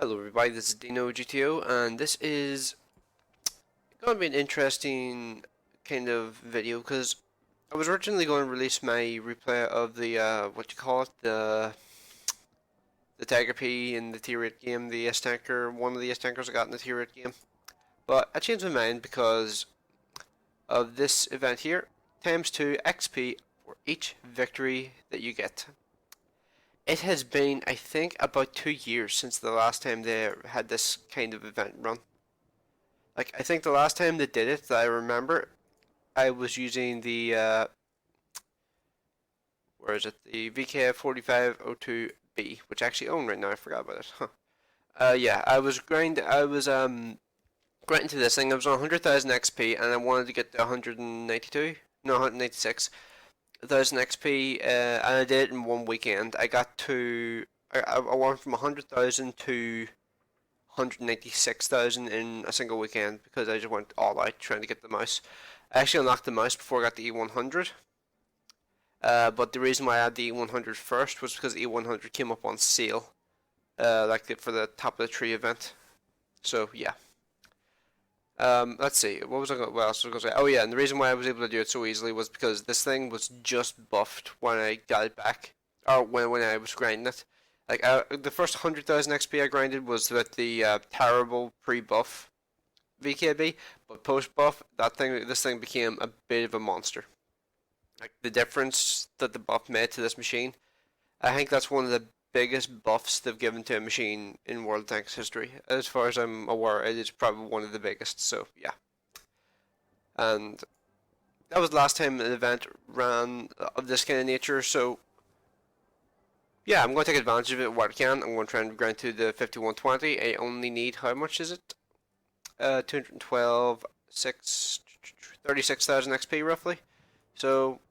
Hello everybody, this is DeanoGTO, and this is going to be an interesting kind of video because I was originally going to release my replay of the the Tiger P in the Tier 8 game, the S tanker, one of the S tankers I got in the Tier 8 game. But I changed my mind because of this event here, times 2 XP for each victory that you get. It has been, I think, about 2 years since the last time they had this kind of event run. Like, I think the last time they did it, that I remember, I was using the, where is it? The VK4502B, which I actually own right now, I forgot about it. Yeah, I was grinding to this thing, I was on 100,000 XP, and I wanted to get to 192, no, 196,000 XP, and I did it in one weekend. I got to, I went from 100,000 to 196,000 in a single weekend because I just went all out trying to get the mouse. I actually unlocked the mouse before I got the E100. But the reason why I had the E100 first was because the E100 came up on sale, for the top of the tree event. So yeah. Let's see. What else was I going to say? Oh yeah, and the reason why I was able to do it so easily was because this thing was just buffed when I got it back, or when I was grinding it. Like the first 100,000 XP I grinded was with the terrible pre-buff VKB, but post-buff, this thing became a bit of a monster. Like the difference that the buff made to this machine, I think that's one of the biggest buffs they've given to a machine in World of Tanks history. As far as I'm aware, it is probably one of the biggest, so yeah. And that was the last time an event ran of this kind of nature, so yeah, I'm going to take advantage of it where I can. I'm going to try and grind to the 5120. I only need, how much is it? 212, 36,000 XP roughly. So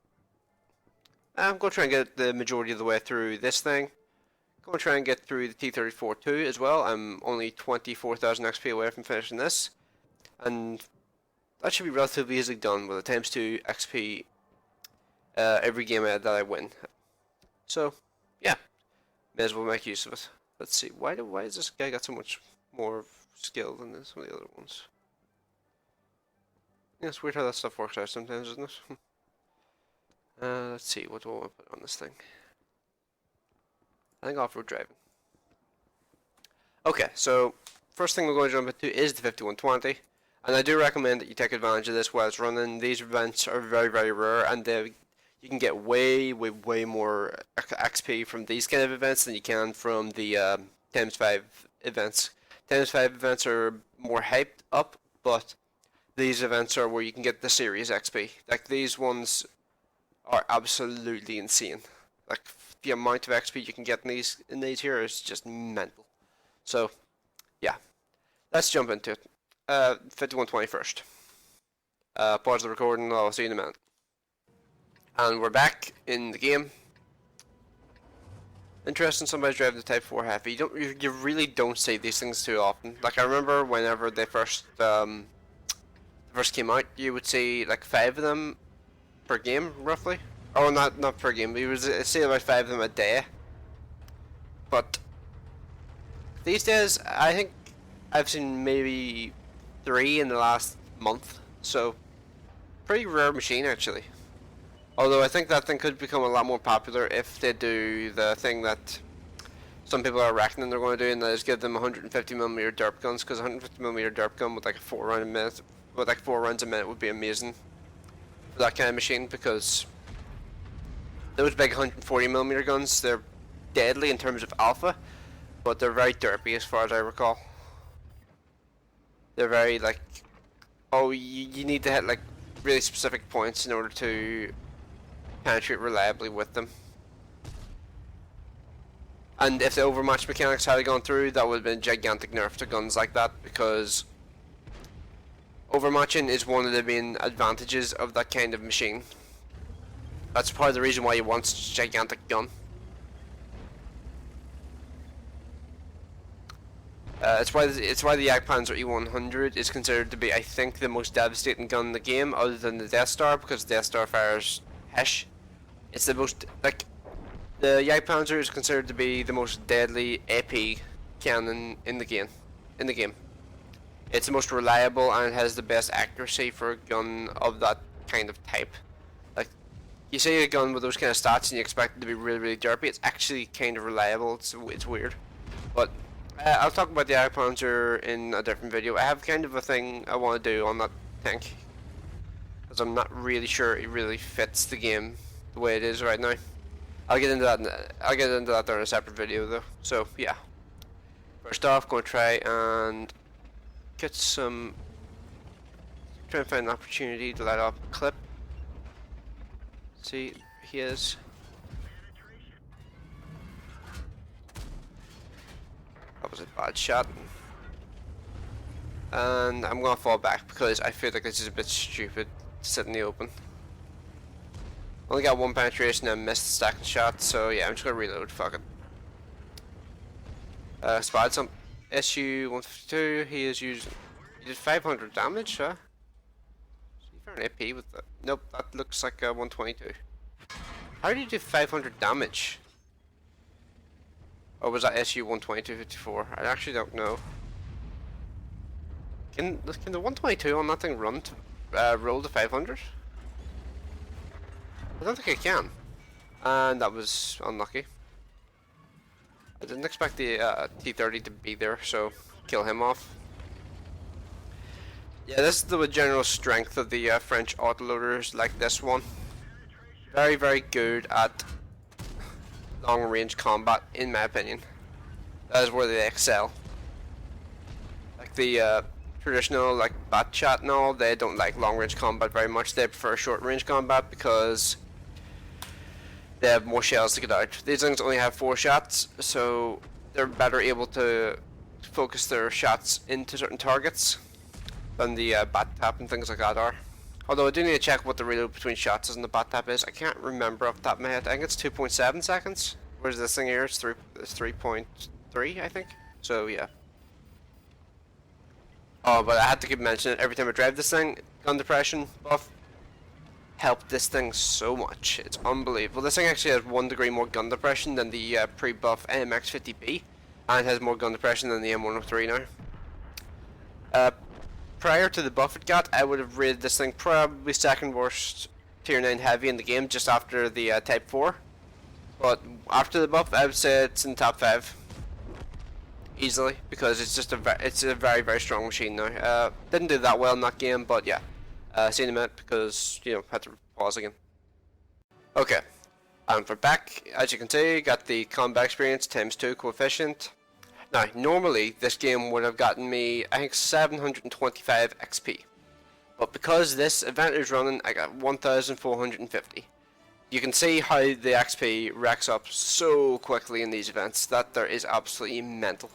I'm going to try and get the majority of the way through this thing. Going to try and get through the T-34-2 as well. I'm only 24,000 XP away from finishing this, and that should be relatively easily done with a times 2 XP every game that I win. So yeah, may as well make use of it. Let's see, why is this guy got so much more skill than some of the other ones? Yeah, it's weird how that stuff works out sometimes, isn't it? Let's see, what do I want to put on this thing? I think off-road driving. Okay, so first thing we're going to jump into is the 5120, and I do recommend that you take advantage of this while it's running. These events are very, very rare, and you can get way more XP from these kind of events than you can from the times 5 events. Times 5 events are more hyped up, but these events are where you can get the serious XP. Like, these ones are absolutely insane. Like, the amount of XP you can get in these here is just mental. So, yeah. Let's jump into it. 5120 first. Pause the recording, I'll see you in a minute. And we're back in the game. Interesting, somebody's driving the Type 4 Heavy. You really don't see these things too often. Like, I remember whenever they first came out, you would see like 5 of them per game, roughly. Oh, not per game. You would see about 5 of them a day. But these days, I think I've seen maybe 3 in the last month. So, pretty rare machine actually. Although I think that thing could become a lot more popular if they do the thing that some people are reckoning they're going to do, and that is give them 150mm derp guns, because 150mm derp gun with like 4 rounds a minute would be amazing for that kind of machine, because those big 140mm guns, they're deadly in terms of alpha, but they're very derpy as far as I recall. They're very like, you need to hit like really specific points in order to penetrate reliably with them. And if the overmatch mechanics had gone through, that would have been a gigantic nerf to guns like that, because overmatching is one of the main advantages of that kind of machine. That's part of the reason why you want such a gigantic gun. It's why the Jagdpanzer E100 is considered to be, I think, the most devastating gun in the game, other than the Death Star, because the Death Star fires Hesh. It's the most, like, the Jagdpanzer is considered to be the most deadly AP cannon in the game. It's the most reliable and it has the best accuracy for a gun of that kind of type. Like, you see a gun with those kind of stats and you expect it to be really, really derpy. It's actually kind of reliable. It's weird. But I'll talk about the Panzer in a different video. I have kind of a thing I want to do on that tank, because I'm not really sure it really fits the game the way it is right now. I'll get into that there in a separate video though. So yeah. First off, going to try and get some. Try and find an opportunity to light up a clip. See, he is. That was a bad shot. And I'm gonna fall back because I feel like this is a bit stupid to sit in the open. Only got one penetration and missed the stacking shot, so yeah, I'm just gonna reload. Fuck it. Spotted some SU-152. He did 500 damage, huh? Is he for an AP with that? Nope, that looks like a 122. How did he do 500 damage? Or was that SU-122-54? I actually don't know. Can the 122 on that thing run to roll to 500? I don't think it can. And that was unlucky. I didn't expect the T-30 to be there, so kill him off. Yeah, this is the general strength of the French autoloaders, like this one. Very, very good at long range combat, in my opinion. That is where they excel. Like the traditional like bat chat and all, they don't like long range combat very much. They prefer short range combat because they have more shells to get out. These things only have 4 shots, so they're better able to focus their shots into certain targets than the bat tap and things like that are. Although I do need to check what the reload between shots is and the bat tap is. I can't remember off the top of my head. I think it's 2.7 seconds. Whereas this thing here, it's 3.3, I think. So yeah. Oh, but I had to keep mentioning it every time I drive this thing. Gun depression buff helped this thing so much. It's unbelievable. This thing actually has 1 degree more gun depression than the pre-buff MX-50B, and has more gun depression than the M103 now. Prior to the buff it got, I would have rated this thing probably second worst tier 9 heavy in the game, just after the Type 4. But after the buff, I would say it's in top 5 easily, because it's just a very, very strong machine now. Didn't do that well in that game, but yeah. See you in a minute, because you know, had to pause again. Okay, and we're back. As you can see, got the combat experience ×2 coefficient. Now, normally this game would have gotten me, I think, 725 XP. But because this event is running, I got 1,450. You can see how the XP racks up so quickly in these events that there is absolutely mental.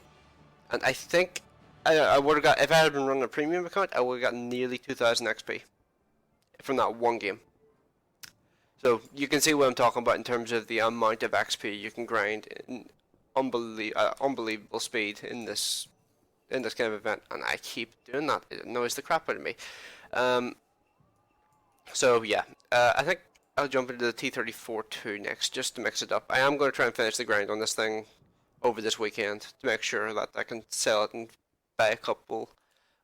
And I think I would have got, if I had been running a premium account, I would have gotten nearly 2,000 XP from that one game. So you can see what I'm talking about in terms of the amount of XP you can grind in unbelievable speed in this kind of event, and I keep doing that. It annoys the crap out of me. So yeah, I think I'll jump into the T-34-2 next, just to mix it up. I am going to try and finish the grind on this thing over this weekend to make sure that I can sell it and buy a couple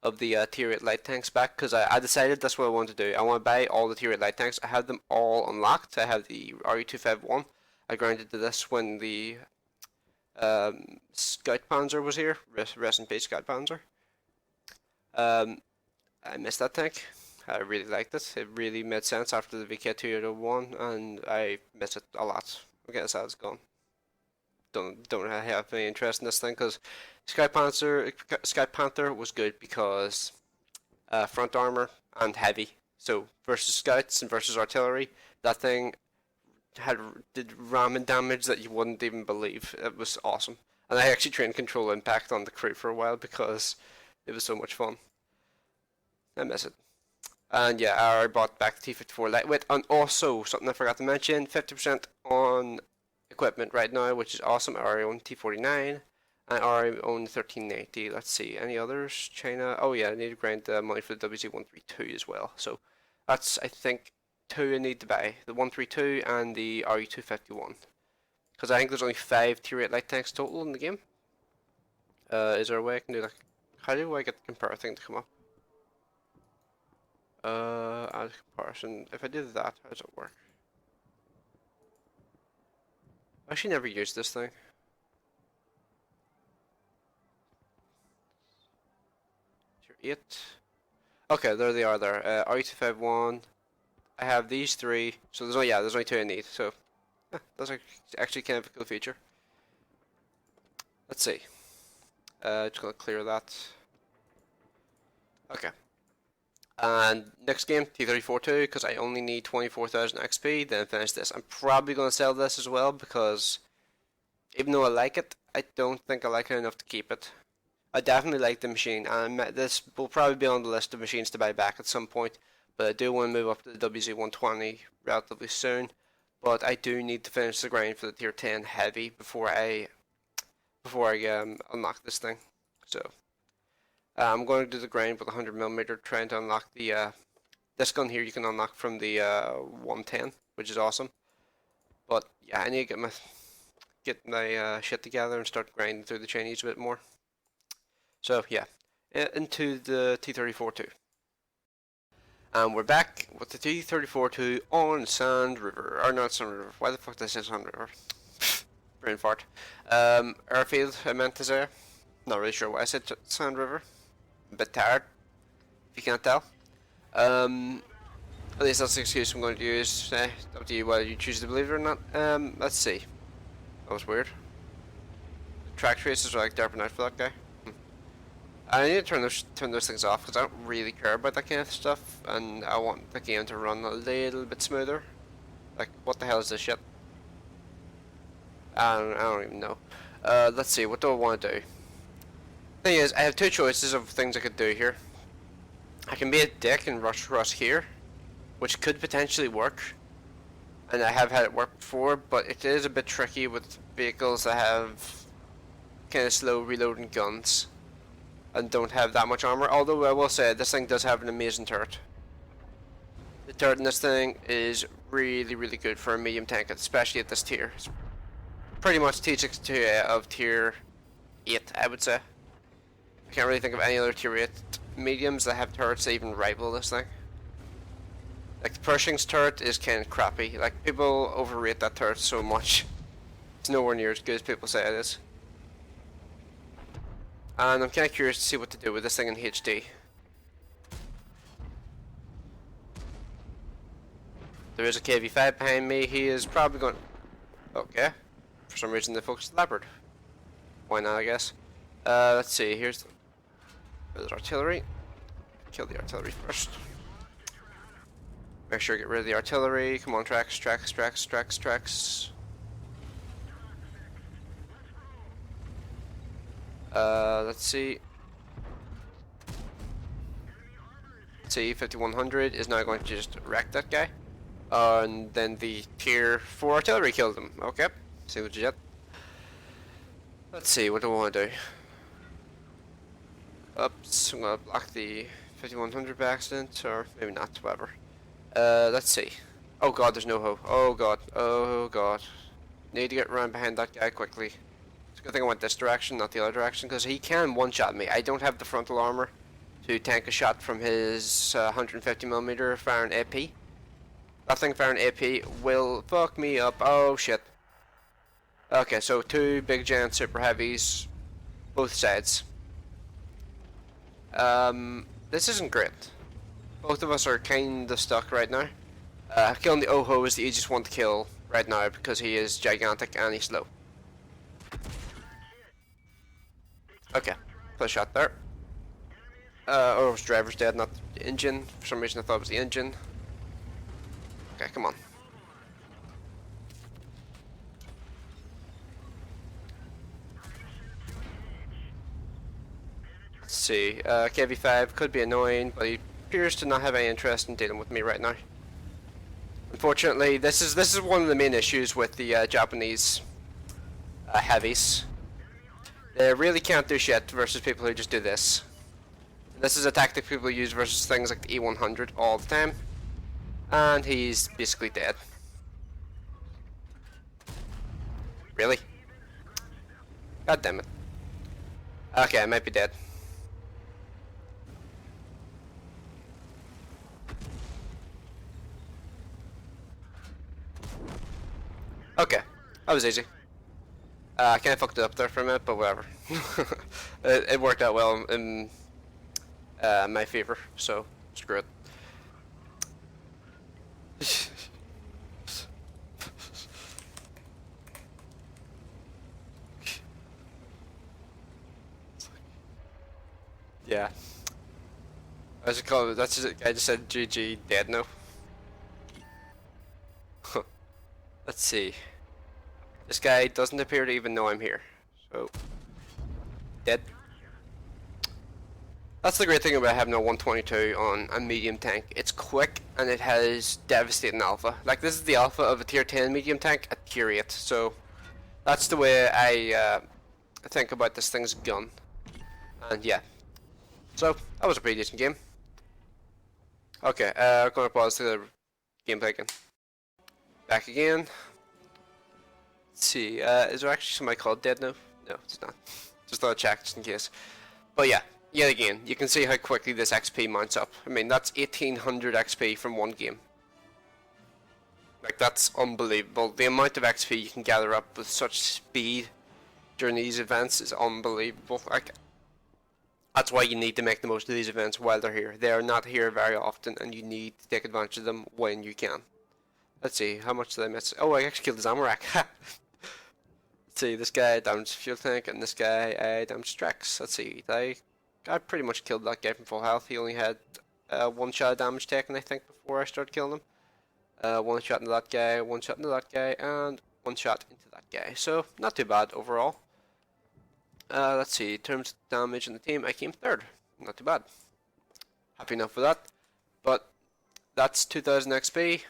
of the tier 8 light tanks back, because I decided that's what I want to do. I want to buy all the tier 8 light tanks. I have them all unlocked. I have the RE251. I grinded to this when the Scout Panzer was here. Rest in peace, Scout Panzer. I missed that tank. I really liked it. It really made sense after the VK201, and I miss it a lot. I guess that's gone. Don't really have any interest in this thing, because Sky Panther was good because front armor and heavy. So versus scouts and versus artillery, that thing did ramming damage that you wouldn't even believe. It was awesome, and I actually trained control impact on the crew for a while because it was so much fun. I miss it. And yeah, I bought back the T-54 lightweight, and also something I forgot to mention: 50% on equipment right now, which is awesome. I already own T-49. I already own 1390. Let's see, any others? China. Oh yeah, I need to grind the money for the WZ-132 as well. So that's, I think, 2 I need to buy: the 132 and the RE251. Because I think there's only 5 tier 8 light tanks total in the game. Is there a way I can do that? How do I get the compare thing to come up? Add comparison. If I do that, how does it work? I actually never used this thing. Tier 8. Okay, there they are there. RE251. I have these three. So there's only two I need. So that's actually kind of a cool feature. Let's see. Just gonna clear that. Okay. And next game, T34-2, because I only need 24,000 XP, then finish this. I'm probably going to sell this as well, because even though I like it, I don't think I like it enough to keep it. I definitely like the machine, and this will probably be on the list of machines to buy back at some point, but I do want to move up to the WZ120 relatively soon, but I do need to finish the grind for the tier 10 heavy before I unlock this thing. So I'm going to do the grind with 100mm, trying to unlock the this gun here. You can unlock from the 110, which is awesome. But yeah, I need to get my shit together and start grinding through the Chinese a bit more. So yeah, into the T34-2. And we're back with the T34-2 on Sand River, or not Sand River. Why the fuck did I say Sand River? Brain fart. Airfield, I meant to say. Not really sure why I said Sand River. A bit tired, if you can't tell. At least that's the excuse I'm going to use. Up to you whether you choose to believe it or not. Let's see. That was weird. Track traces are like derping out for that guy. I need to turn those things off because I don't really care about that kind of stuff, and I want the game to run a little bit smoother. Like, what the hell is this shit? I don't even know. Let's see. What do I want to do? Thing is, I have two choices of things I could do here. I can be a dick and rush across here, which could potentially work, and I have had it work before, but it is a bit tricky with vehicles that have kind of slow reloading guns and don't have that much armor. Although I will say this thing does have an amazing turret. The turret in this thing is really, really good for a medium tank, especially at this tier. It's pretty much T62 of tier 8, I would say. I can't really think of any other tier 8 mediums that have turrets that even rival this thing. Like the Pershing's turret is kind of crappy. Like people overrate that turret so much. It's nowhere near as good as people say it is. And I'm kind of curious to see what to do with this thing in HD. There is a KV5 behind me. He is probably going. Okay. For some reason they focused leopard. Why not? I guess. Let's see. Here's the artillery. Kill the artillery first. Make sure I get rid of the artillery. Come on, tracks. Let's see. C5100 is now going to just wreck that guy. And then the tier 4 artillery killed him. Okay. See what you get. Let's see, what do I want to do? Oops, I'm gonna block the 5100 by accident, or maybe not, whatever. Let's see. Oh god, there's no hoe. Oh god. Need to get around behind that guy quickly. It's a good thing I went this direction, not the other direction, because he can one-shot me. I don't have the frontal armor to tank a shot from his 150mm firing AP. That thing firing AP will fuck me up. Oh shit. Okay, so two big giant super heavies, both sides. This isn't great. Both of us are kinda stuck right now. Killing the Oho is the easiest one to kill right now because he is gigantic and he's slow. Okay, first shot there. Oh, his driver's dead, not the engine. For some reason I thought it was the engine. Okay, come on. Let's see, KV5 could be annoying, but he appears to not have any interest in dealing with me right now. Unfortunately, this is one of the main issues with the Japanese heavies. They really can't do shit versus people who just do this. This is a tactic people use versus things like the E100 all the time. And he's basically dead. Really? God damn it. Okay, I might be dead. Okay, that was easy. I kind of fucked it up there for a minute, but whatever. It worked out well in my favor, so screw it. Yeah. As it called, that's just, I just said GG dead now. Let's see. This guy doesn't appear to even know I'm here. So dead. That's the great thing about having a 122 on a medium tank. It's quick and it has devastating alpha. Like this is the alpha of a tier 10 medium tank at tier 8. So that's the way I think about this thing's gun. And yeah. So that was a pretty decent game. Okay, I'm gonna pause the gameplay again. Back again. Let's see, is there actually somebody called dead now? No, it's not. Just thought I'd check just in case. But yeah, yet again, you can see how quickly this XP mounts up. I mean, that's 1800 XP from one game. Like, that's unbelievable. The amount of XP you can gather up with such speed during these events is unbelievable. Like, that's why you need to make the most of these events while they're here. They are not here very often, and you need to take advantage of them when you can. Let's see, how much did I miss? Oh, I actually killed his ammo rack. Let's see, this guy damaged fuel tank, and this guy damaged Drex. Let's see, I pretty much killed that guy from full health. He only had one shot of damage taken, I think, before I started killing him. One shot into that guy, one shot into that guy, and one shot into that guy. So, not too bad overall. Let's see, in terms of damage in the team, I came third. Not too bad. Happy enough with that. But that's 2000 XP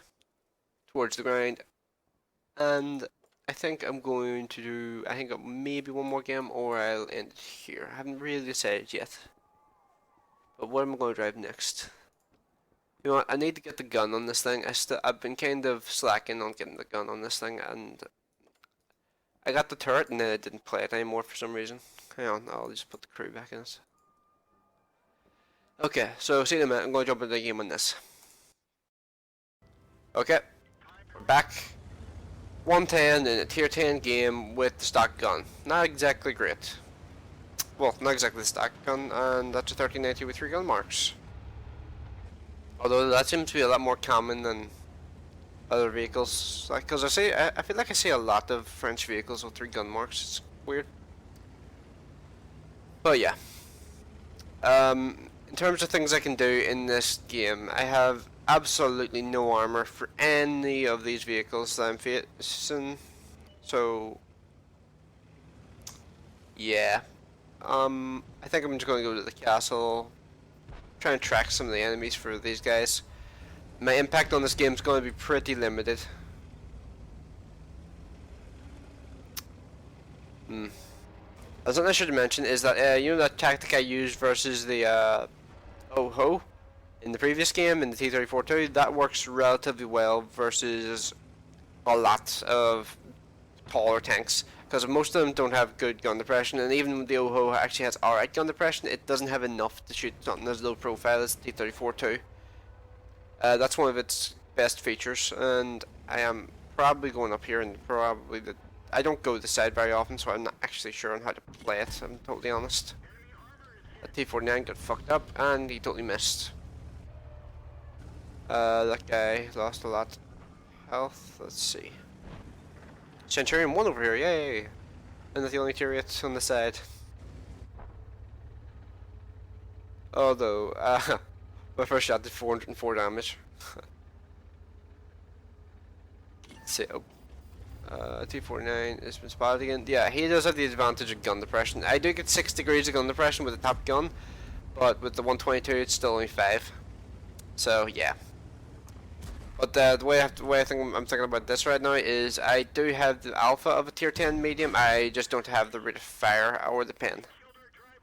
towards the grind. And I think I'm going to do, I think maybe one more game or I'll end it here. I haven't really decided yet. But what am I going to drive next? You know what, I need to get the gun on this thing. I've been kind of slacking on getting the gun on this thing, and I got the turret and then I didn't play it anymore for some reason. Hang on, I'll just put the crew back in it. Okay, so see you in a minute, I'm going to jump into the game on this. Okay, we're back. 110 in a tier 10 game with the stock gun. Not exactly great. Well, not exactly the stock gun, and that's a 1390 with 3 gun marks. Although that seems to be a lot more common than other vehicles. Like, cause I feel like I see a lot of French vehicles with 3 gun marks. It's weird. But yeah. In terms of things I can do in this game, I have absolutely no armor for any of these vehicles that I'm facing. So yeah. I think I'm just going to go to the castle, try and track some of the enemies for these guys. My impact on this game is going to be pretty limited. Something I should mention is that you know that tactic I used versus the OHO in the previous game in the T-34-2, that works relatively well versus a lot of taller tanks, because most of them don't have good gun depression, and even when the OHO actually has alright gun depression, it doesn't have enough to shoot something as low profile as the T-34-2. That's one of its best features, and I am probably going up here and probably I don't go to the side very often, so I'm not actually sure on how to play it, I'm totally honest. That T-49 got fucked up, and he totally missed. That guy lost a lot of health, let's see. Centurion 1 over here, yay! And that's the only turret on the side. Although, my first shot did 404 damage. Let's see, T-49 has been spotted again. Yeah, he does have the advantage of gun depression. I do get 6 degrees of gun depression with the top gun, but with the 122 it's still only 5. So, yeah. But the way I'm thinking about this right now is I do have the alpha of a tier 10 medium, I just don't have the rate of fire or the pen.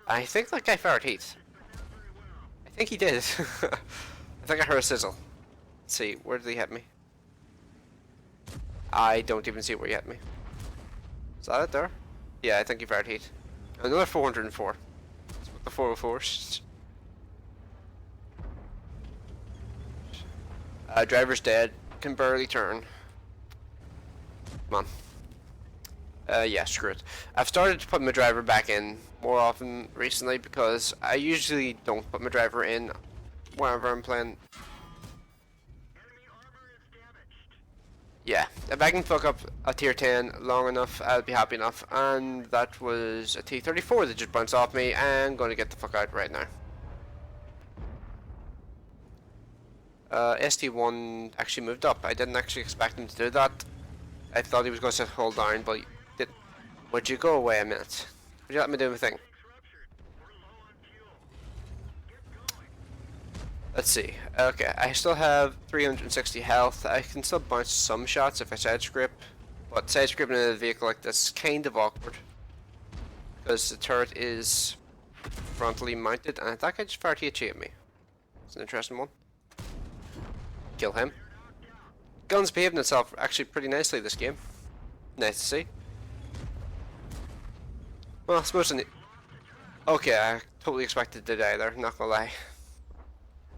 I think that guy fired heat. I think he did. I think I heard a sizzle. Let's see, where did he hit me? I don't even see where he hit me. Is that it there? Yeah, I think he fired heat. Another 404. with the 404s. Driver's dead. Can barely turn. Come on. Yeah, screw it. I've started to put my driver back in more often recently because I usually don't put my driver in whenever I'm playing. Yeah, if I can fuck up a tier 10 long enough, I'll be happy enough. And that was a T-34 that just bounced off me, and going to get the fuck out right now. ST1 actually moved up. I didn't actually expect him to do that. I thought he was going to hold down, but he didn't. Would you go away a minute? Would you let me do my thing? Let's see. Okay, I still have 360 health. I can still bounce some shots if I side script, but side scripting in a vehicle like this is kind of awkward because the turret is frontally mounted, and that guy just fired THA at me. It's an interesting one. Kill him. Guns behaving itself actually pretty nicely this game. Nice to see. Well, I suppose okay, I totally expected to die there, not gonna lie.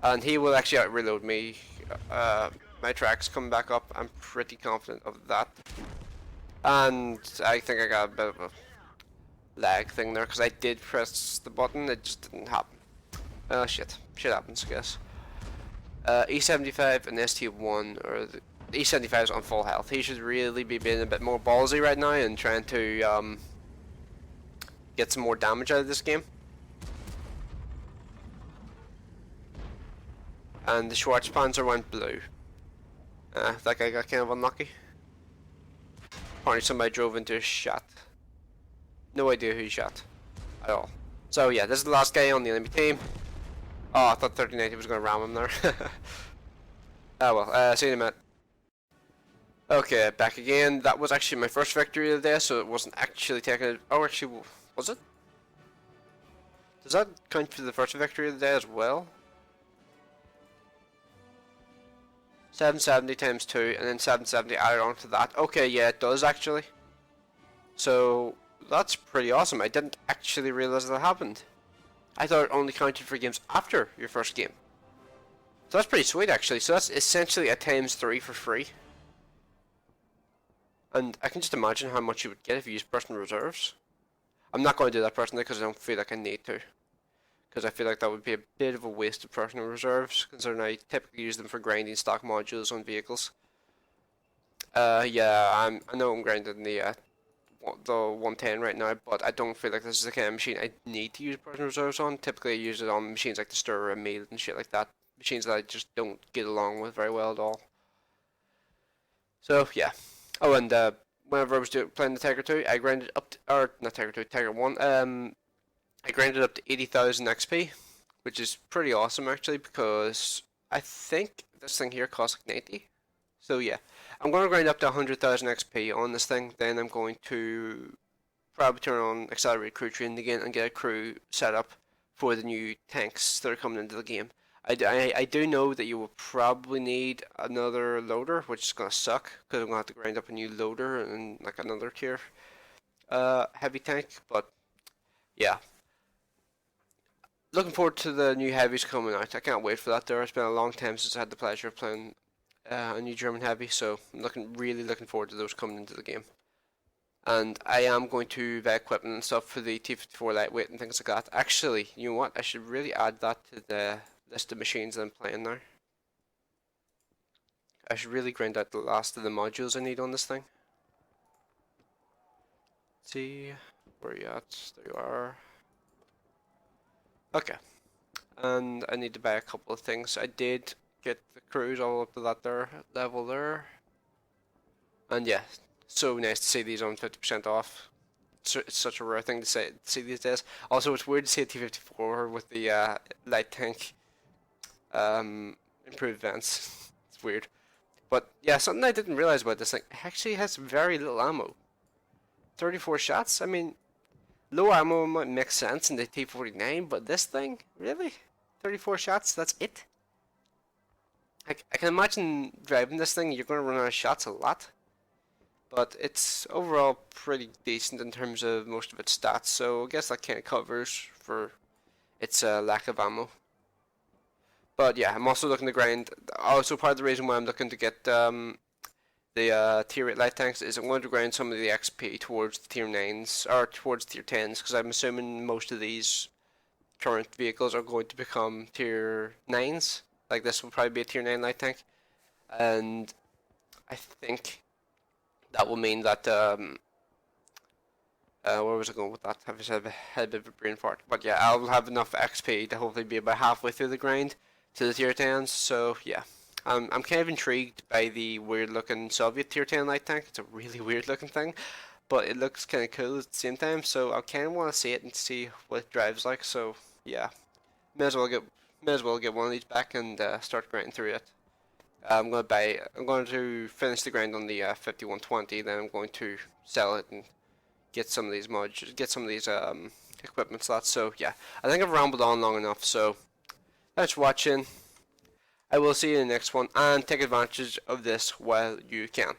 And he will actually out-reload me. My track's coming back up, I'm pretty confident of that. And I think I got a bit of a lag thing there, because I did press the button, it just didn't happen. Oh shit, shit happens, I guess. E75 and ST1, or the E75 is on full health. He should really be being a bit more ballsy right now and trying to get some more damage out of this game. And the Schwarzpanzer went blue. That guy got kind of unlucky. Apparently somebody drove into a shot. No idea who he shot at all. So yeah, this is the last guy on the enemy team. Oh, I thought 3090 was going to ram him there. Oh well, see you in a minute. Okay, back again. That was actually my first victory of the day, so it wasn't actually taken. Oh, actually, was it? Does that count for the first victory of the day as well? 770 times 2, and then 770 added on to that. Okay, yeah, it does actually. So, that's pretty awesome. I didn't actually realize that happened. I thought it only counted for games after your first game. So that's pretty sweet actually. So that's essentially a times 3 for free. And I can just imagine how much you would get if you use personal reserves. I'm not going to do that personally because I don't feel like I need to. Because I feel like that would be a bit of a waste of personal reserves, considering I typically use them for grinding stock modules on vehicles. Yeah, I know I'm grinding the 110 right now, but I don't feel like this is the kind of machine I need to use personal reserves on. Typically I use it on machines like the stirrer and meal and shit like that. Machines that I just don't get along with very well at all. So yeah. Oh, and whenever I was playing the Tiger 2, I grinded up to, or not Tiger 2, Tiger 1. I grinded up to 80,000 XP, which is pretty awesome actually, because I think this thing here costs like 90. So yeah, I'm going to grind up to 100,000 XP on this thing, then I'm going to probably turn on accelerated crew training again and get a crew set up for the new tanks that are coming into the game. I do know that you will probably need another loader, which is going to suck, because I'm going to have to grind up a new loader and like another tier heavy tank, but yeah. Looking forward to the new heavies coming out. I can't wait for that there. It's been a long time since I had the pleasure of playing a new German heavy, so I'm really looking forward to those coming into the game. And I am going to buy equipment and stuff for the T-54 lightweight and things like that. Actually, you know what? I should really add that to the list of machines that I'm playing now. I should really grind out the last of the modules I need on this thing. Let's see, where are you at? There you are. Okay, and I need to buy a couple of things. I did get the crews all up to that there level there, and yeah, so nice to see these on 50% off. It's such a rare thing to see these days. Also, it's weird to see a T-54 with the light tank improved vents. It's weird, but yeah, something I didn't realize about this thing, it actually has very little ammo. 34 shots. I mean, low ammo might make sense in the T-49, but this thing? Really? 34 shots? That's it? I can imagine driving this thing, you're going to run out of shots a lot. But it's overall pretty decent in terms of most of its stats, so I guess that kind of covers for it's a lack of ammo. But yeah, I'm also looking to grind. Also, part of the reason why I'm looking to get the tier 8 light tanks is I'm going to grind some of the XP towards the tier 9s, or towards tier 10s, because I'm assuming most of these current vehicles are going to become tier 9s. Like this will probably be a tier 9 light tank. And I think that will mean that, where was I going with that? I just had a bit of a brain fart. But yeah, I'll have enough XP to hopefully be about halfway through the grind to the tier 10s, so yeah. I'm kind of intrigued by the weird looking Soviet tier 10 light tank. It's a really weird looking thing, but it looks kind of cool at the same time, so I kind of want to see it and see what it drives like, so yeah. May as well get one of these back and start grinding through it. I'm going to finish the grind on the 5120, then I'm going to sell it and get some of these mods, get some of these equipment slots. So yeah, I think I've rambled on long enough, so thanks for watching. I will see you in the next one, and take advantage of this while you can.